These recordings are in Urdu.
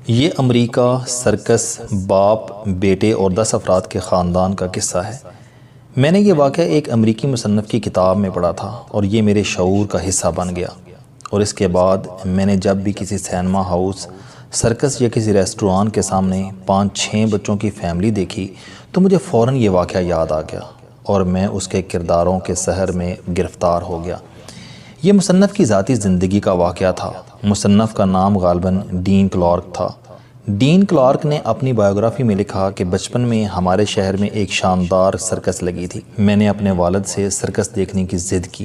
یہ امریکہ سرکس باپ بیٹے اور 10 افراد کے خاندان کا قصہ ہے۔ میں نے یہ واقعہ ایک امریکی مصنف کی کتاب میں پڑھا تھا اور یہ میرے شعور کا حصہ بن گیا، اور اس کے بعد میں نے جب بھی کسی سینما ہاؤس، سرکس یا کسی ریسٹوران کے سامنے 5-6 بچوں کی فیملی دیکھی تو مجھے فوراً یہ واقعہ یاد آ گیا اور میں اس کے کرداروں کے سحر میں گرفتار ہو گیا۔ یہ مصنف کی ذاتی زندگی کا واقعہ تھا۔ مصنف کا نام غالباً ڈین کلارک تھا۔ ڈین کلارک نے اپنی بائیوگرافی میں لکھا کہ بچپن میں ہمارے شہر میں ایک شاندار سرکس لگی تھی۔ میں نے اپنے والد سے سرکس دیکھنے کی ضد کی۔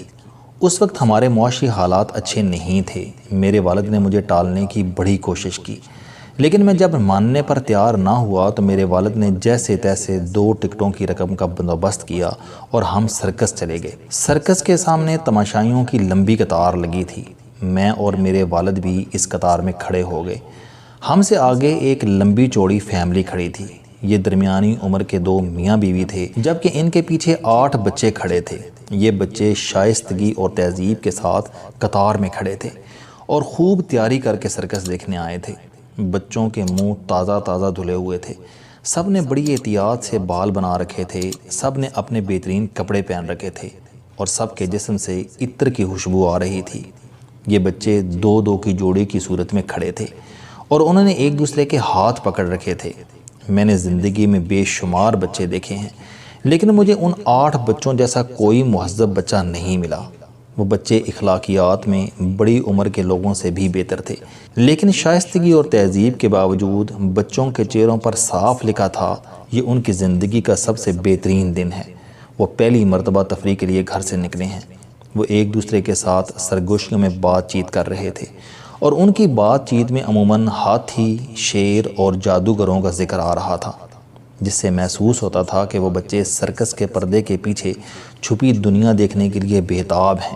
اس وقت ہمارے معاشی حالات اچھے نہیں تھے۔ میرے والد نے مجھے ٹالنے کی بڑی کوشش کی، لیکن میں جب ماننے پر تیار نہ ہوا تو میرے والد نے جیسے تیسے 2 ٹکٹوں کی رقم کا بندوبست کیا اور ہم سرکس چلے گئے۔ سرکس کے سامنے تماشائیوں کی لمبی قطار لگی تھی۔ میں اور میرے والد بھی اس قطار میں کھڑے ہو گئے۔ ہم سے آگے ایک لمبی چوڑی فیملی کھڑی تھی۔ یہ درمیانی عمر کے 2 میاں بیوی تھے، جبکہ ان کے پیچھے 8 بچے کھڑے تھے۔ یہ بچے شائستگی اور تہذیب کے ساتھ قطار میں کھڑے تھے اور خوب تیاری کر کے سرکس دیکھنے آئے تھے۔ بچوں کے منہ تازہ دھلے ہوئے تھے، سب نے بڑی احتیاط سے بال بنا رکھے تھے، سب نے اپنے بہترین کپڑے پہن رکھے تھے اور سب کے جسم سے عطر کی خوشبو آ رہی تھی۔ یہ بچے 2-2 کی جوڑی کی صورت میں کھڑے تھے اور انہوں نے ایک دوسرے کے ہاتھ پکڑ رکھے تھے۔ میں نے زندگی میں بے شمار بچے دیکھے ہیں، لیکن مجھے ان 8 بچوں جیسا کوئی مہذب بچہ نہیں ملا۔ وہ بچے اخلاقیات میں بڑی عمر کے لوگوں سے بھی بہتر تھے، لیکن شائستگی اور تہذیب کے باوجود بچوں کے چہروں پر صاف لکھا تھا، یہ ان کی زندگی کا سب سے بہترین دن ہے۔ وہ پہلی مرتبہ تفریح کے لیے گھر سے نکلے ہیں۔ وہ ایک دوسرے کے ساتھ سرگوشیوں میں بات چیت کر رہے تھے اور ان کی بات چیت میں عموماً ہاتھی، شیر اور جادوگروں کا ذکر آ رہا تھا، جس سے محسوس ہوتا تھا کہ وہ بچے سرکس کے پردے کے پیچھے چھپی دنیا دیکھنے کے لیے بےتاب ہیں۔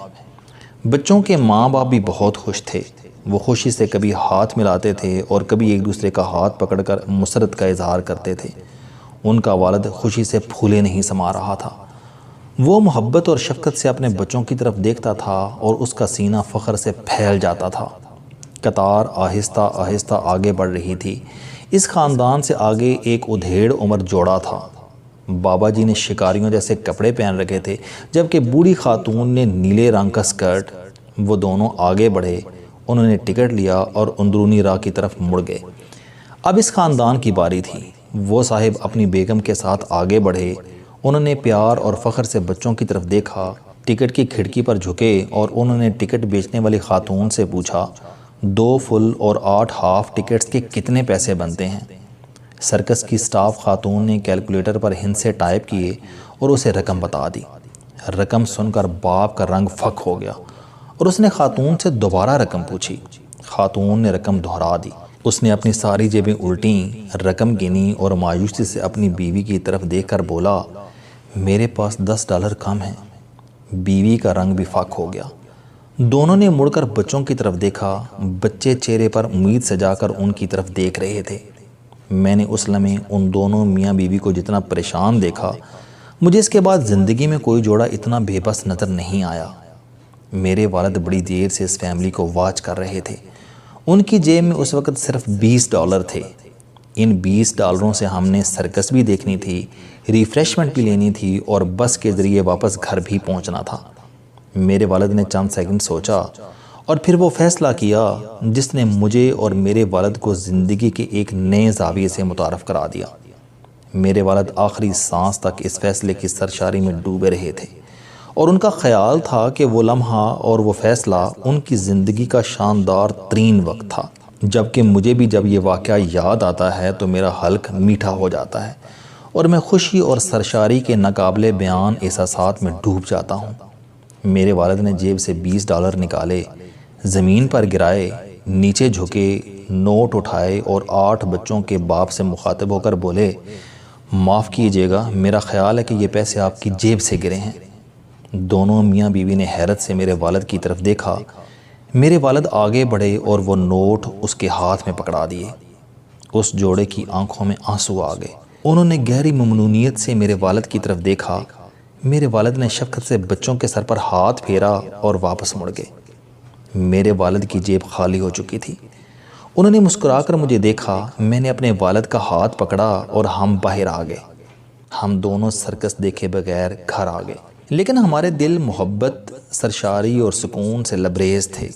بچوں کے ماں باپ بھی بہت خوش تھے۔ وہ خوشی سے کبھی ہاتھ ملاتے تھے اور کبھی ایک دوسرے کا ہاتھ پکڑ کر مسرت کا اظہار کرتے تھے۔ ان کا والد خوشی سے پھولے نہیں سما رہا تھا۔ وہ محبت اور شفقت سے اپنے بچوں کی طرف دیکھتا تھا اور اس کا سینہ فخر سے پھیل جاتا تھا۔ قطار آہستہ آہستہ آگے بڑھ رہی تھی۔ اس خاندان سے آگے ایک ادھیڑ عمر جوڑا تھا۔ بابا جی نے شکاریوں جیسے کپڑے پہن رکھے تھے، جبکہ بوڑھی خاتون نے نیلے رنگ کا سکرٹ۔ وہ دونوں آگے بڑھے، انہوں نے ٹکٹ لیا اور اندرونی راہ کی طرف مڑ گئے۔ اب اس خاندان کی باری تھی۔ وہ صاحب اپنی بیگم کے ساتھ آگے بڑھے۔ انہوں نے پیار اور فخر سے بچوں کی طرف دیکھا، ٹکٹ کی کھڑکی پر جھکے اور انہوں نے ٹکٹ بیچنے والی خاتون سے پوچھا، 2 فل اور 8 ہاف ٹکٹس کے کتنے پیسے بنتے ہیں؟ سرکس کی سٹاف خاتون نے کیلکولیٹر پر ہندسے ٹائپ کیے اور اسے رقم بتا دی۔ رقم سن کر باپ کا رنگ پھک ہو گیا اور اس نے خاتون سے دوبارہ رقم پوچھی۔ خاتون نے رقم دہرا دی۔ اس نے اپنی ساری جیبیں الٹیں، رقم گنی اور مایوسی سے اپنی بیوی کی طرف دیکھ کر بولا، میرے پاس $10 کم ہیں۔ بیوی کا رنگ بھی فک ہو گیا۔ دونوں نے مڑ کر بچوں کی طرف دیکھا۔ بچے چہرے پر امید سجا کر ان کی طرف دیکھ رہے تھے۔ میں نے اس لمحے ان دونوں میاں بیوی کو جتنا پریشان دیکھا، مجھے اس کے بعد زندگی میں کوئی جوڑا اتنا بے بس نظر نہیں آیا۔ میرے والد بڑی دیر سے اس فیملی کو واچ کر رہے تھے۔ ان کی جیب میں اس وقت صرف $20 تھے۔ ان $20 سے ہم نے سرکس بھی دیکھنی تھی، ریفریشمنٹ بھی لینی تھی اور بس کے ذریعے واپس گھر بھی پہنچنا تھا۔ میرے والد نے چند سیکنڈ سوچا اور پھر وہ فیصلہ کیا جس نے مجھے اور میرے والد کو زندگی کے ایک نئے زاویے سے متعارف کرا دیا۔ میرے والد آخری سانس تک اس فیصلے کی سرشاری میں ڈوبے رہے تھے اور ان کا خیال تھا کہ وہ لمحہ اور وہ فیصلہ ان کی زندگی کا شاندار ترین وقت تھا۔ جبکہ مجھے بھی جب یہ واقعہ یاد آتا ہے تو میرا حلق میٹھا ہو جاتا ہے اور میں خوشی اور سرشاری کے ناقابل بیان احساسات میں ڈوب جاتا ہوں۔ میرے والد نے جیب سے $20 نکالے، زمین پر گرائے، نیچے جھکے، نوٹ اٹھائے اور 8 بچوں کے باپ سے مخاطب ہو کر بولے، معاف کیجیے گا، میرا خیال ہے کہ یہ پیسے آپ کی جیب سے گرے ہیں۔ دونوں میاں بیوی نے حیرت سے میرے والد کی طرف دیکھا۔ میرے والد آگے بڑھے اور وہ نوٹ اس کے ہاتھ میں پکڑا دیے۔ اس جوڑے کی آنکھوں میں آنسو آ گئے۔ انہوں نے گہری ممنونیت سے میرے والد کی طرف دیکھا۔ میرے والد نے شفقت سے بچوں کے سر پر ہاتھ پھیرا اور واپس مڑ گئے۔ میرے والد کی جیب خالی ہو چکی تھی۔ انہوں نے مسکرا کر مجھے دیکھا، میں نے اپنے والد کا ہاتھ پکڑا اور ہم باہر آ گئے۔ ہم دونوں سرکس دیکھے بغیر گھر آ گئے، لیکن ہمارے دل محبت، سرشاری اور سکون سے لبریز تھے۔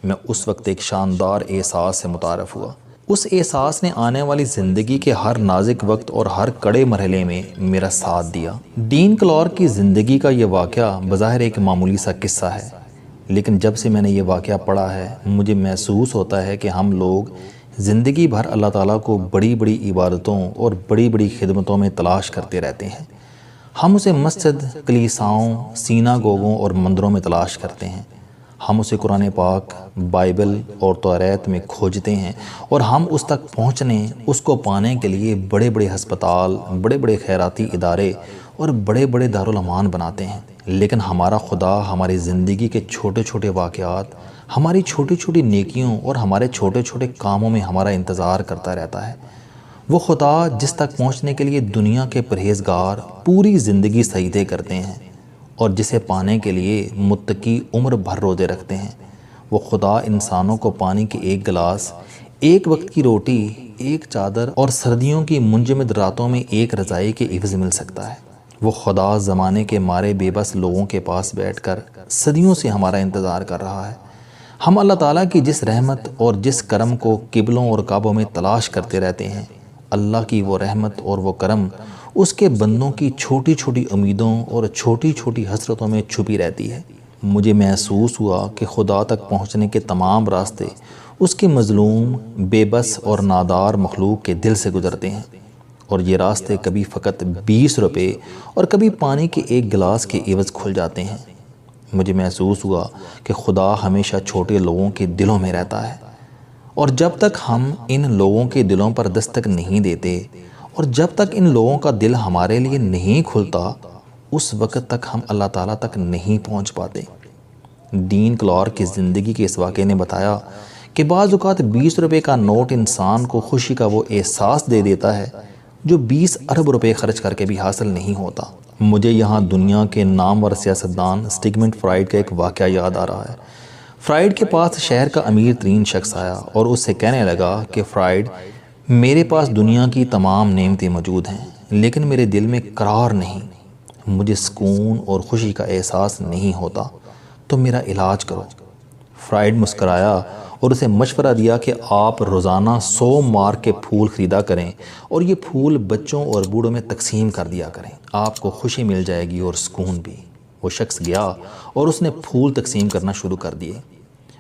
میں اس وقت ایک شاندار احساس سے متعارف ہوا۔ اس احساس نے آنے والی زندگی کے ہر نازک وقت اور ہر کڑے مرحلے میں میرا ساتھ دیا۔ ڈین کلارک کی زندگی کا یہ واقعہ بظاہر ایک معمولی سا قصہ ہے، لیکن جب سے میں نے یہ واقعہ پڑھا ہے، مجھے محسوس ہوتا ہے کہ ہم لوگ زندگی بھر اللہ تعالیٰ کو بڑی بڑی عبادتوں اور بڑی بڑی خدمتوں میں تلاش کرتے رہتے ہیں۔ ہم اسے مسجد، کلیساؤں، سیناگوگوں اور مندروں میں تلاش کرتے ہیں۔ ہم اسے قرآن پاک، بائبل اور توریت میں کھوجتے ہیں، اور ہم اس تک پہنچنے، اس کو پانے کے لیے بڑے بڑے ہسپتال، بڑے بڑے خیراتی ادارے اور بڑے بڑے دارالامان بناتے ہیں۔ لیکن ہمارا خدا ہماری زندگی کے چھوٹے چھوٹے واقعات، ہماری چھوٹی چھوٹی نیکیوں اور ہمارے چھوٹے چھوٹے کاموں میں ہمارا انتظار کرتا رہتا ہے۔ وہ خدا جس تک پہنچنے کے لیے دنیا کے پرہیزگار پوری زندگی سجدے کرتے ہیں، اور جسے پانے کے لیے متقی عمر بھر روزے رکھتے ہیں، وہ خدا انسانوں کو پانی کے ایک گلاس، ایک وقت کی روٹی، ایک چادر اور سردیوں کی منجمد راتوں میں ایک رضائی کے عوض مل سکتا ہے۔ وہ خدا زمانے کے مارے بے بس لوگوں کے پاس بیٹھ کر صدیوں سے ہمارا انتظار کر رہا ہے۔ ہم اللہ تعالیٰ کی جس رحمت اور جس کرم کو قبلوں اور کعبوں میں تلاش کرتے رہتے ہیں، اللہ کی وہ رحمت اور وہ کرم اس کے بندوں کی چھوٹی چھوٹی امیدوں اور چھوٹی چھوٹی حسرتوں میں چھپی رہتی ہے۔ مجھے محسوس ہوا کہ خدا تک پہنچنے کے تمام راستے اس کے مظلوم، بے بس اور نادار مخلوق کے دل سے گزرتے ہیں، اور یہ راستے کبھی فقط 20 روپے اور کبھی پانی کے ایک گلاس کے عوض کھل جاتے ہیں۔ مجھے محسوس ہوا کہ خدا ہمیشہ چھوٹے لوگوں کے دلوں میں رہتا ہے، اور جب تک ہم ان لوگوں کے دلوں پر دستک نہیں دیتے اور جب تک ان لوگوں کا دل ہمارے لیے نہیں کھلتا، اس وقت تک ہم اللہ تعالیٰ تک نہیں پہنچ پاتے۔ ڈین کلارک کی زندگی کے اس واقعے نے بتایا کہ بعض اوقات 20 روپے کا نوٹ انسان کو خوشی کا وہ احساس دے دیتا ہے جو 20 ارب روپے خرچ کر کے بھی حاصل نہیں ہوتا۔ مجھے یہاں دنیا کے نامور سیاستدان سٹیگمنٹ فرائیڈ کا ایک واقعہ یاد آ رہا ہے۔ فرائیڈ کے پاس شہر کا امیر ترین شخص آیا اور اس سے کہنے لگا کہ فرائیڈ، میرے پاس دنیا کی تمام نعمتیں موجود ہیں، لیکن میرے دل میں قرار نہیں، مجھے سکون اور خوشی کا احساس نہیں ہوتا، تو میرا علاج کرو۔ فرائیڈ مسکرایا اور اسے مشورہ دیا کہ آپ روزانہ 100 مارک کے پھول خریدا کریں اور یہ پھول بچوں اور بوڑھوں میں تقسیم کر دیا کریں، آپ کو خوشی مل جائے گی اور سکون بھی۔ وہ شخص گیا اور اس نے پھول تقسیم کرنا شروع کر دیے۔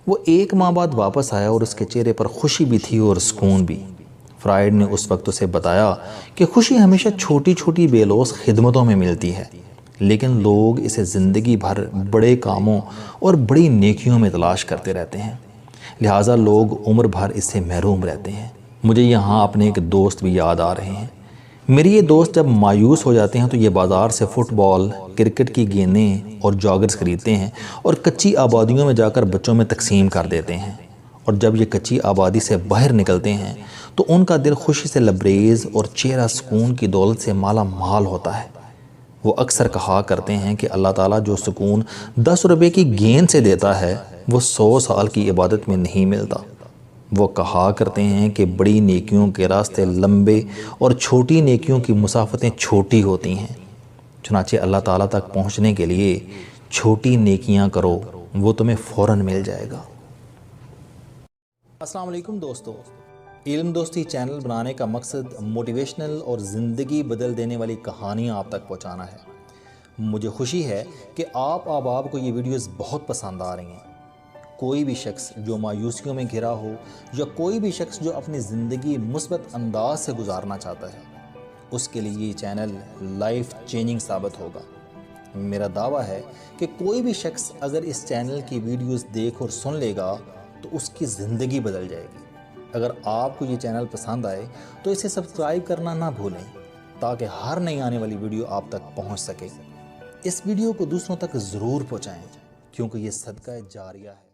وہ 1 ماہ بعد واپس آیا اور اس کے چہرے پر خوشی بھی تھی اور سکون بھی۔ فرائیڈ نے اس وقت اسے بتایا کہ خوشی ہمیشہ چھوٹی چھوٹی بے لوث خدمتوں میں ملتی ہے، لیکن لوگ اسے زندگی بھر بڑے کاموں اور بڑی نیکیوں میں تلاش کرتے رہتے ہیں، لہٰذا لوگ عمر بھر اس سے محروم رہتے ہیں۔ مجھے یہاں اپنے ایک دوست بھی یاد آ رہے ہیں۔ میری یہ دوست جب مایوس ہو جاتے ہیں تو یہ بازار سے فٹ بال، کرکٹ کی گیندیں اور جاگرز خریدتے ہیں اور کچی آبادیوں میں جا کر بچوں میں تقسیم کر دیتے ہیں، اور جب یہ کچی آبادی سے باہر نکلتے ہیں تو ان کا دل خوشی سے لبریز اور چہرہ سکون کی دولت سے مالا مال ہوتا ہے۔ وہ اکثر کہا کرتے ہیں کہ اللہ تعالیٰ جو سکون 10 روپے کی گیند سے دیتا ہے وہ 100 سال کی عبادت میں نہیں ملتا۔ وہ کہا کرتے ہیں کہ بڑی نیکیوں کے راستے لمبے اور چھوٹی نیکیوں کی مسافتیں چھوٹی ہوتی ہیں، چنانچہ اللہ تعالیٰ تک پہنچنے کے لیے چھوٹی نیکیاں کرو، وہ تمہیں فوراً مل جائے گا۔ السلام علیکم دوستو، علم دوستی چینل بنانے کا مقصد موٹیویشنل اور زندگی بدل دینے والی کہانیاں آپ تک پہنچانا ہے۔ مجھے خوشی ہے کہ آپ احباب کو یہ ویڈیوز بہت پسند آ رہی ہیں۔ کوئی بھی شخص جو مایوسیوں میں گھرا ہو یا کوئی بھی شخص جو اپنی زندگی مثبت انداز سے گزارنا چاہتا ہے، اس کے لیے یہ چینل لائف چینجنگ ثابت ہوگا۔ میرا دعویٰ ہے کہ کوئی بھی شخص اگر اس چینل کی ویڈیوز دیکھ اور سن لے گا تو اس کی زندگی بدل جائے گی۔ اگر آپ کو یہ چینل پسند آئے تو اسے سبسکرائب کرنا نہ بھولیں تاکہ ہر نئی آنے والی ویڈیو آپ تک پہنچ سکے۔ اس ویڈیو کو دوسروں تک ضرور پہنچائیں کیونکہ یہ صدقہ جاریہ ہے۔